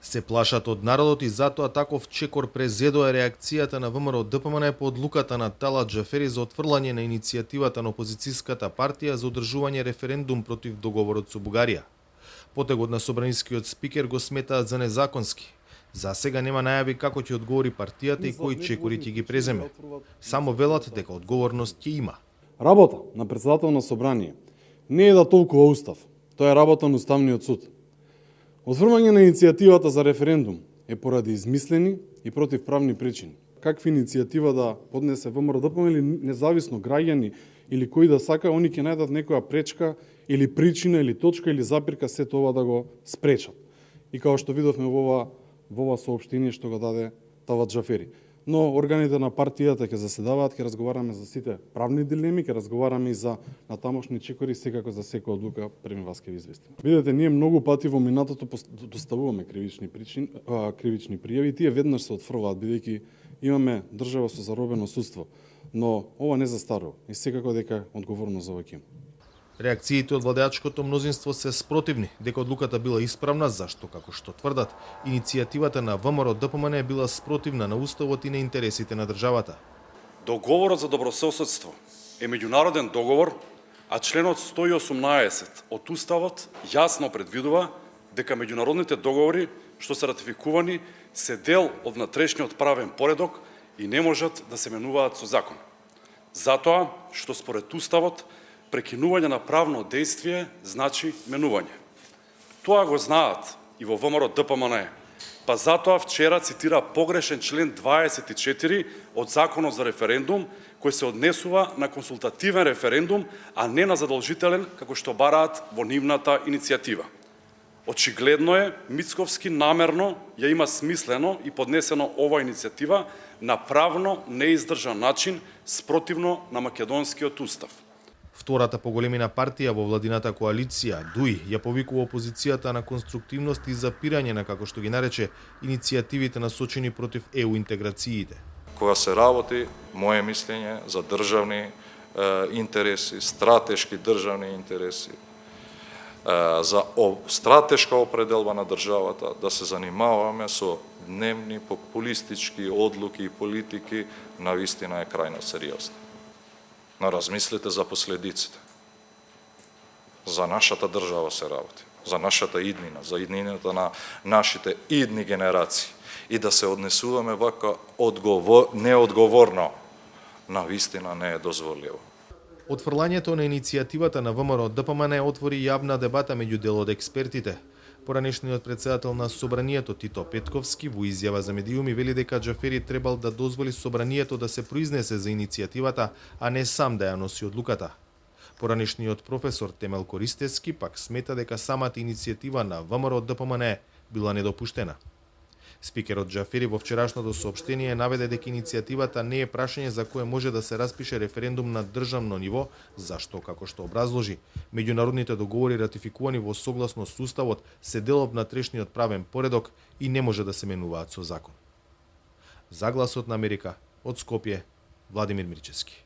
Се плашат од народот и затоа таков чекор презедоа реакцијата на ВМРО ДПМН по одлуката на Талат Џафери за отфрлање на иницијативата на опозицијската партија за одржување референдум против договорот со Бугарија. Потегот на собранискиот спикер го сметаат за незаконски. За сега нема најави како ќе одговори партијата и кои чекори ќе ги преземе. Само велат дека одговорност ќе има. Работа на председател на собрание не е да толкува устав, тоа е работа на Уставниот суд. Отфрмање на иницијативата за референдум е поради измислени и противправни причини. Каква иницијатива да поднесе ВМРО ДПМН или независно граѓани или кој да сака, они ќе најдат некоја пречка или причина или точка или запирка се тоа да го спречат. И како што видовме во ова соопштение што го даде Талат Џафери. Но органите на партијата ќе заседаваат, ќе разговараме за сите правни дилеми, ќе разговараме и за натамошни чекори, секако за секоја одлука преми вас ќе ви известиме. Видете, ние многу пати во минатото доставуваме кривични пријави, тие веднаш се отфрваат бидејќи имаме држава со заробено судство, но ова не застарува и секако дека одговорност за ова ќе има. Реакциите од владеачкото мнозинство се спротивни, дека одлуката била исправна, зашто, како што тврдат, иницијативата на ВМРО ДПМН е била спротивна на уставот и на интересите на државата. Договорот за добрососедство е меѓународен договор, а членот 118 од уставот јасно предвидува дека меѓународните договори што се ратификувани се дел од внатрешниот правен поредок и не можат да се менуваат со закон. Затоа што според уставот прекинување на правно действие значи менување. Тоа го знаат и во ВМРО ДПМН, па затоа вчера цитира погрешен член 24 од Законот за референдум, кој се однесува на консултативен референдум, а не на задолжителен, како што бараат во нивната иницијатива. Очигледно е, Мицковски намерно ја има смислено и поднесено ова иницијатива на правно неиздржан начин, спротивно на македонскиот устав. Втората по големина партија во владината коалиција, ДУИ, ја повикува опозицијата на конструктивност и запирање на, како што ги нарече, иницијативите насочени против ЕУ интеграциите. Кога се работи, моje мислење, за државни интереси, стратешки државни интереси, за стратешка определба на државата, да се занимаваме со дневни популистички одлуки и политики, навистина е крајно сериозно. Но размислете за последиците. За нашата држава се работи, за нашата иднина, за иднината на нашите идни генерации. И да се однесуваме вака неодговорно, навистина не е дозволиво. Отфрлањето на иницијативата на ВМРО ДПМН отвори јавна дебата меѓу дел од експертите. Поранешниот председател на Собранието Тито Петковски во изјава за медиуми вели дека Џафери требал да дозволи Собранието да се произнесе за иницијативата, а не сам да ја носи одлуката. Поранешниот професор Темел Користевски пак смета дека самата иницијатива на ВМРО ДПМН била недопуштена. Спикерот Џафери во вчерашното соопштение наведе дека иницијативата не е прашање за кое може да се распише референдум на државно ниво, зашто, како што образложи, меѓународните договори ратификувани во согласност со уставот се дел од внатрешниот правен поредок и не може да се менуваат со закон. За Гласот на Америка, од Скопје, Владимир Мирчевски.